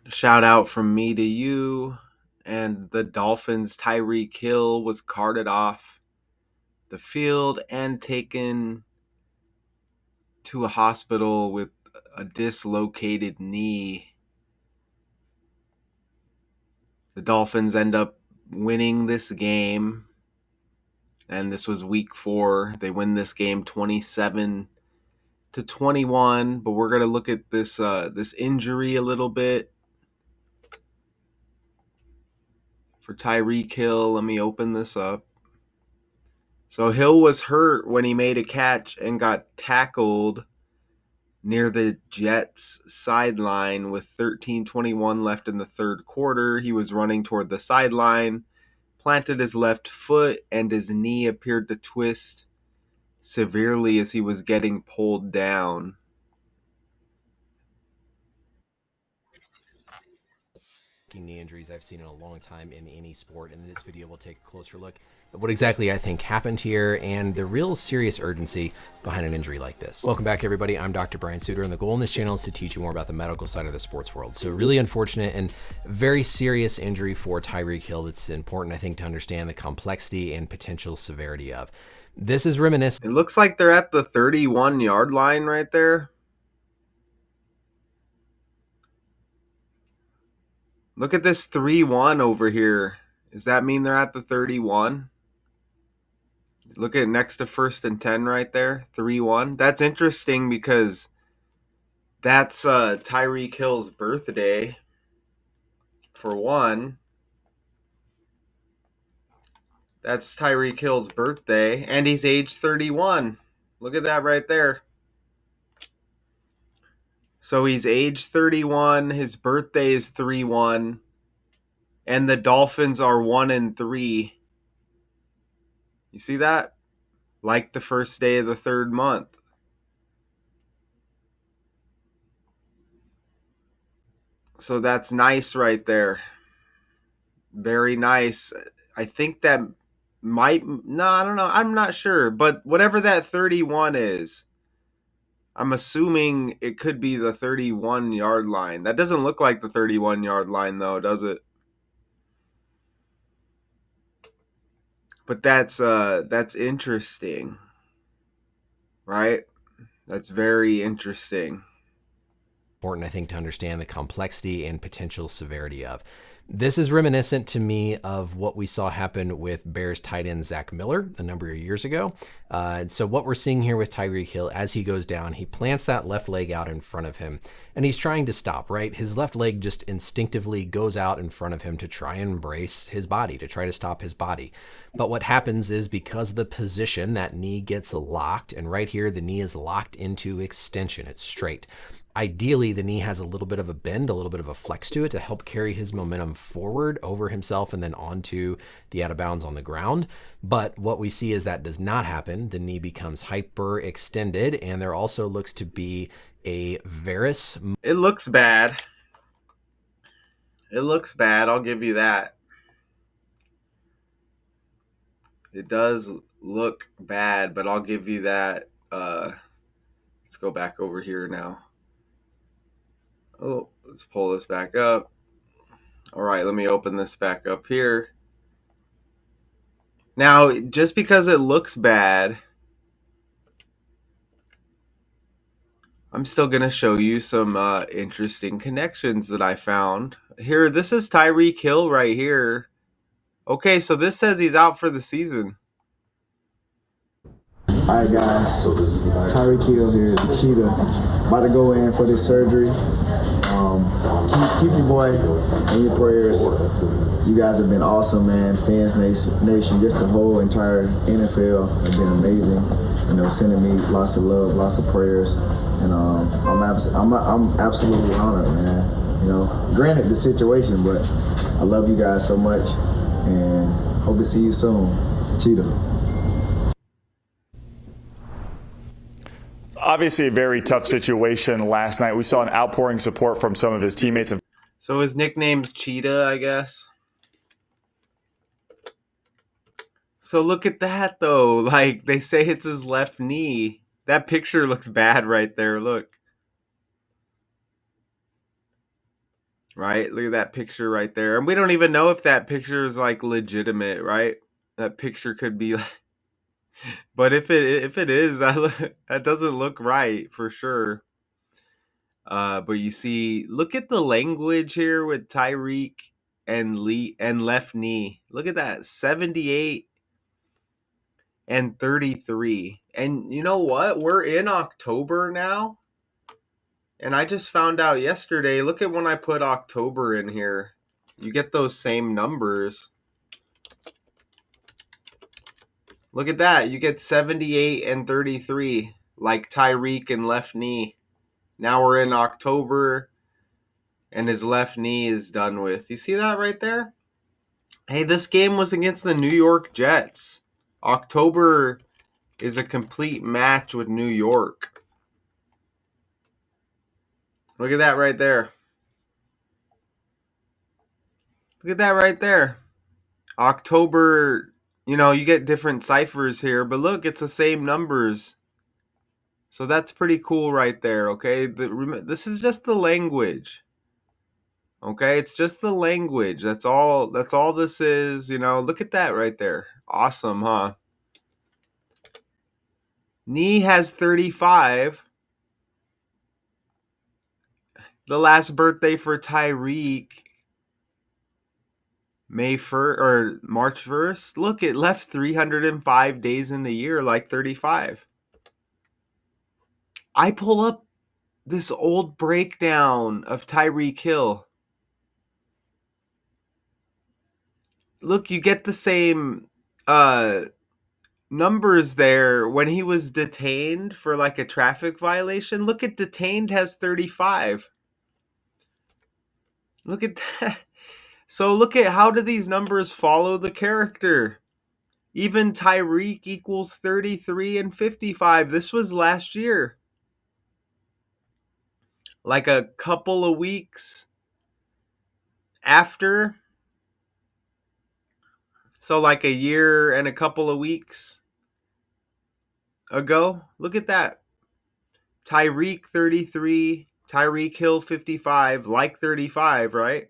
Shout out from me to you. And the Dolphins Tyreek Hill was carted off the field and taken to a hospital with a dislocated knee. The Dolphins end up winning this game, and this was week 4. They win this game 27-21. But we're gonna look at this injury a little bit for Tyreek Hill. Let me open this up. So Hill was hurt when he made a catch and got tackled near the Jets sideline with 13:21 left in the third quarter. He was running toward the sideline, planted his left foot, and his knee appeared to twist severely as he was getting pulled down. Knee injuries I've seen in a long time in any sport. In this video, we'll take a closer look at what exactly I think happened here and the real serious urgency behind an injury like this. Welcome back, everybody. I'm Dr. Brian Suter, and the goal in this channel is to teach you more about the medical side of the sports world. So really unfortunate and very serious injury for Tyreek Hill. It's important, I think, to understand the complexity and potential severity of. This is reminiscent. It looks like they're at the 31-yard line right there. Look at this 3-1 over here. Does that mean they're at the 31? Look at next to 1st and 10 right there, 3-1. That's interesting because that's Tyreek Hill's birthday, for one. That's Tyreek Hill's birthday, and he's age 31. Look at that right there. So he's age 31, his birthday is 3-1, and the Dolphins are 1-3. You see that? Like the first day of the third month. So that's nice right there. Very nice. I think that no, I don't know. I'm not sure. But whatever that 31 is, I'm assuming it could be the 31-yard line. That doesn't look like the 31-yard line, though, does it? But that's interesting, right? That's very interesting. Important, I think, to understand the complexity and potential severity of. This is reminiscent to me of what we saw happen with Bears tight end Zach Miller a number of years ago. So what we're seeing here with Tyreek Hill, as he goes down, he plants that left leg out in front of him, and he's trying to stop, right? His left leg just instinctively goes out in front of him to try and brace his body, to try to stop his body. But what happens is, because of the position, that knee gets locked, and right here, the knee is locked into extension. It's straight. Ideally, the knee has a little bit of a bend, a little bit of a flex to it to help carry his momentum forward over himself and then onto the out of bounds on the ground. But what we see is that does not happen. The knee becomes hyperextended, and there also looks to be a varus. It looks bad. It looks bad. I'll give you that. It does look bad, but I'll give you that. Let's go back over here now. Oh, let's pull this back up. All right, let me open this back up here. Now, just because it looks bad, I'm still going to show you some interesting connections that I found. Here, this is Tyreek Hill right here. Okay, so this says he's out for the season. All right, guys. Tyreek Hill here, the Cheetah, about to go in for this surgery. Keep your boy in your prayers. You guys have been awesome, man. Fans Nation, just the whole entire NFL have been amazing. You know, sending me lots of love, lots of prayers, and I'm absolutely honored, man. You know, granted the situation, but I love you guys so much, and hope to see you soon, Cheetah. Obviously a very tough situation last night. We saw an outpouring support from some of his teammates. So his nickname's Cheetah, I guess. So look at that, though. Like, they say it's his left knee. That picture looks bad right there. Look. right? Look at that picture right there. And we don't even know if that picture is like legitimate, right? That picture could be but if it is, that doesn't look right for sure. But you see, look at the language here with Tyreek and Lee and left knee. Look at that, 78 and 33. And you know what? We're in October now. And I just found out yesterday, look at when I put October in here. You get those same numbers. Look at that. You get 78 and 33, like Tyreek and left knee. Now we're in October, and his left knee is done with. You see that right there? Hey, this game was against the New York Jets. October is a complete match with New York. Look at that right there. Look at that right there. October, you get different ciphers here, but look, it's the same numbers. So that's pretty cool right there, okay? This is just the language. Okay? It's just the language. That's all this is, Look at that right there. Awesome, huh? Knee has 35. The last birthday for Tyreek, May 1st or March 1st. Look, it left 305 days in the year, like 35. I pull up this old breakdown of Tyreek Hill. Look, you get the same numbers there when he was detained for like a traffic violation. Look at detained has 35. Look at that. So look at how do these numbers follow the character? Even Tyreek equals 33 and 55. This was last year. Like a couple of weeks after. So like a year and a couple of weeks ago. Look at that. Tyreek 33, Tyreek Hill 55, like 35, right?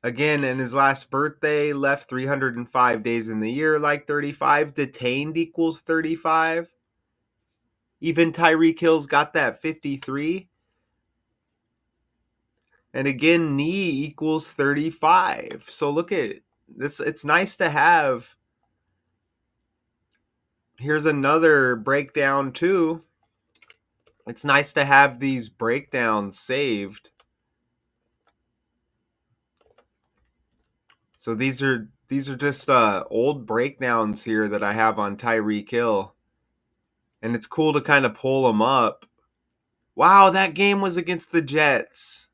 Again, in his last birthday, left 305 days in the year, like 35. Detained equals 35. Even Tyreek Hill's got that 53. And again, knee equals 35. So look at this. It's nice to have. Here's another breakdown, too. It's nice to have these breakdowns saved. So these are just old breakdowns here that I have on Tyreek Hill. And it's cool to kind of pull them up. Wow, that game was against the Jets.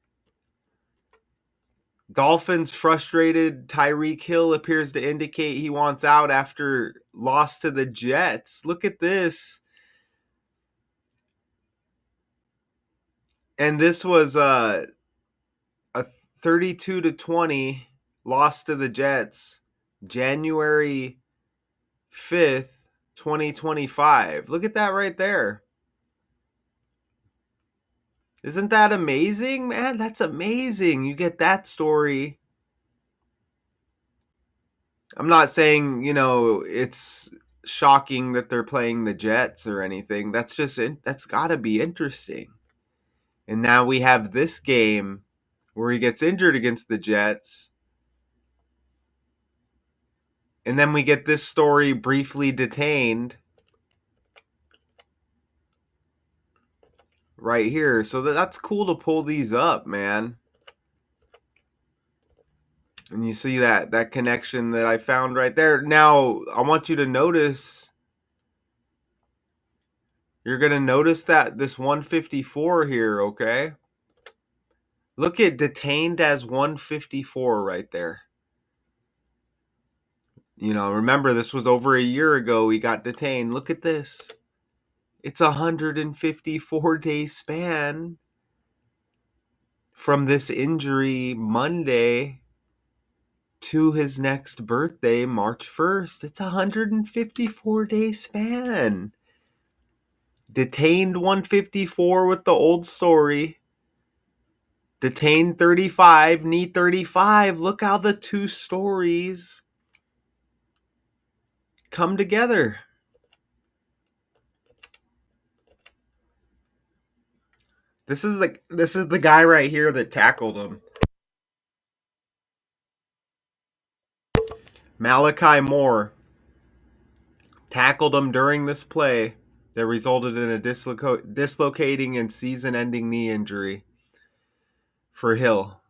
Dolphins frustrated. Tyreek Hill appears to indicate he wants out after loss to the Jets. Look at this. And this was a 32-20 loss to the Jets, January 5th, 2025. Look at that right there. Isn't that amazing, man? That's amazing. You get that story. I'm not saying, it's shocking that they're playing the Jets or anything. That's got to be interesting. And now we have this game where he gets injured against the Jets. And then we get this story briefly detained right here. So that's cool to pull these up, man. And you see that connection that I found right there. Now, I want you to notice, you're going to notice that this 154 here, okay? Look at detained as 154 right there. Remember, this was over a year ago he got detained. Look at this. It's a 154-day span from this injury Monday to his next birthday, March 1st. It's a 154-day span. Detained 154 with the old story. Detained 35, knee 35. Look how the two stories come together. This is the guy right here that tackled him. Malachi Moore tackled him during this play that resulted in a dislocating and season-ending knee injury for Hill.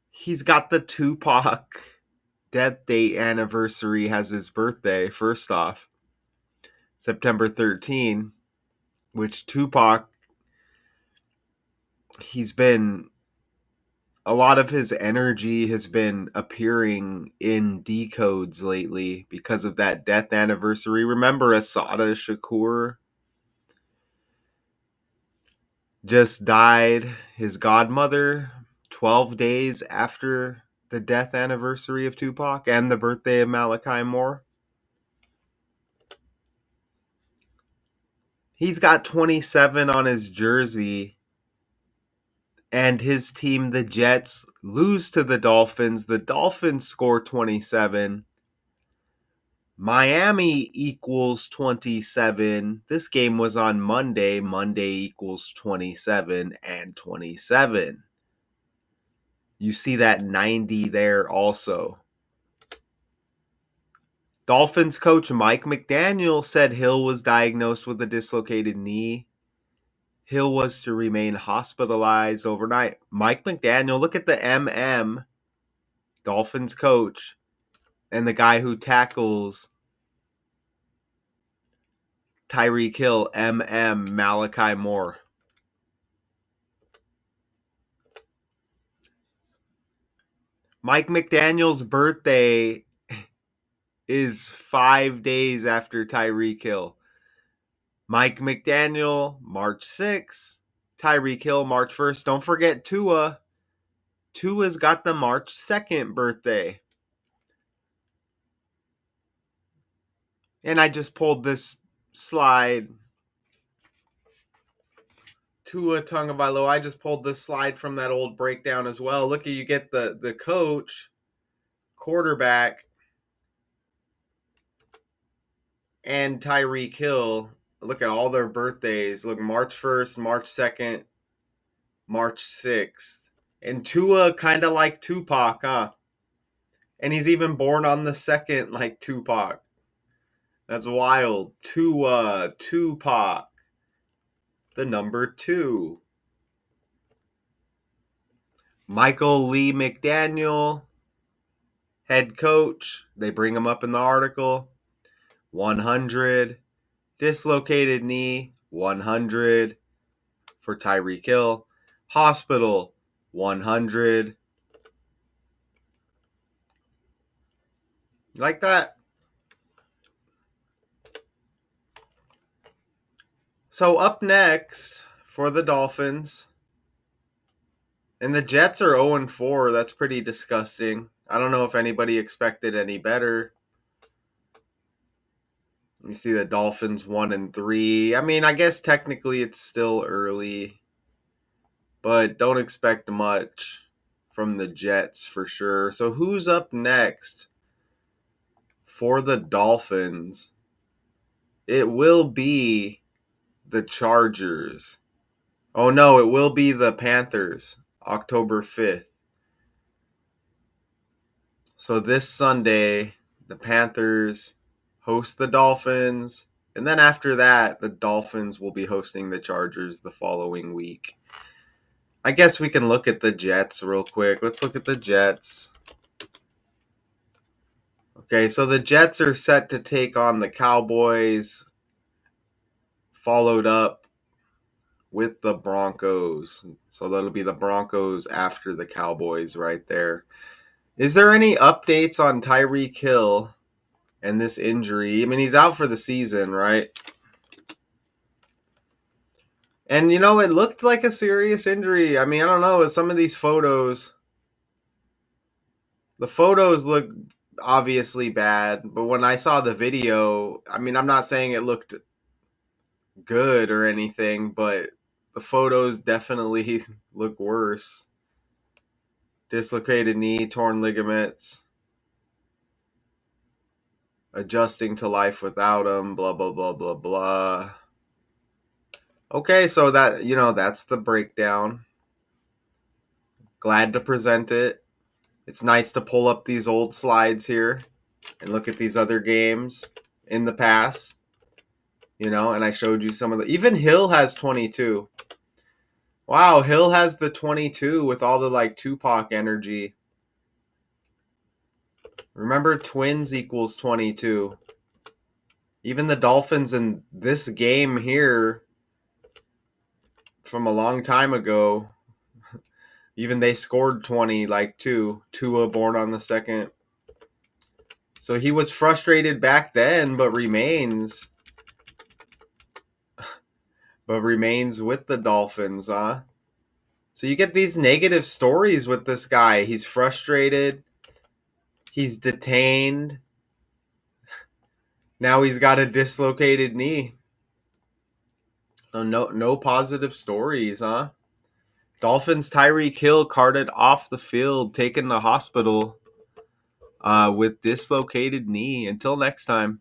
He's got the Tupac death date anniversary as his birthday, first off. September 13, which Tupac, he's been, a lot of his energy has been appearing in decodes lately because of that death anniversary. Remember Asada Shakur just died, his godmother, 12 days after the death anniversary of Tupac and the birthday of Malachi Moore? He's got 27 on his jersey, and his team, the Jets, lose to the Dolphins. The Dolphins score 27. Miami equals 27. This game was on Monday. Monday equals 27 and 27. You see that 90 there also. Dolphins coach Mike McDaniel said Hill was diagnosed with a dislocated knee. Hill was to remain hospitalized overnight. Mike McDaniel, look at the MM, Dolphins coach, and the guy who tackles Tyreek Hill, MM, Malachi Moore. Mike McDaniel's birthday is 5 days after Tyreek Hill. Mike McDaniel, March 6th. Tyreek Hill, March 1st. Don't forget Tua. Tua's got the March 2nd birthday. And I just pulled this slide. Tua Tagovailoa. I just pulled this slide from that old breakdown as well. Look, you get the coach, quarterback, and Tyreek Hill. Look at all their birthdays. Look, March 1st, March 2nd, March 6th. And Tua kind of like Tupac, huh? And he's even born on the 2nd like Tupac. That's wild. Tupac. The number 2. Michael Lee McDaniel, head coach. They bring him up in the article. 100. Dislocated knee, 100 for Tyreek Hill. Hospital, 100. Like that. So up next for the Dolphins, and the Jets are 0-4. That's pretty disgusting. I don't know if anybody expected any better. You see the Dolphins 1-3. I mean, I guess technically it's still early, but don't expect much from the Jets for sure. So who's up next for the Dolphins? It will be the Chargers. Oh no, it will be the Panthers, October 5th. So this Sunday, the Panthers host the Dolphins. And then after that, the Dolphins will be hosting the Chargers the following week. I guess we can look at the Jets real quick. Let's look at the Jets. Okay, so the Jets are set to take on the Cowboys, followed up with the Broncos. So that'll be the Broncos after the Cowboys right there. Is there any updates on Tyreek Hill and this injury? I mean, he's out for the season, right? And, it looked like a serious injury. I mean, I don't know. With some of these photos, the photos look obviously bad. But when I saw the video, I mean, I'm not saying it looked good or anything, but the photos definitely look worse. Dislocated knee, torn ligaments, adjusting to life without him, blah, blah, blah, blah, blah. Okay, so that's the breakdown. Glad to present it. It's nice to pull up these old slides here and look at these other games in the past. And I showed you some of the. Even Hill has 22. Wow, Hill has the 22 with all the like Tupac energy. Remember, twins equals 22. Even the Dolphins in this game here from a long time ago, even they scored 20, like Tua born on the second. So he was frustrated back then, but remains with the Dolphins, huh? So you get these negative stories with this guy. He's frustrated. He's detained. Now he's got a dislocated knee. So no positive stories, huh? Dolphins Tyreek Hill carted off the field, taken to hospital with dislocated knee. Until next time.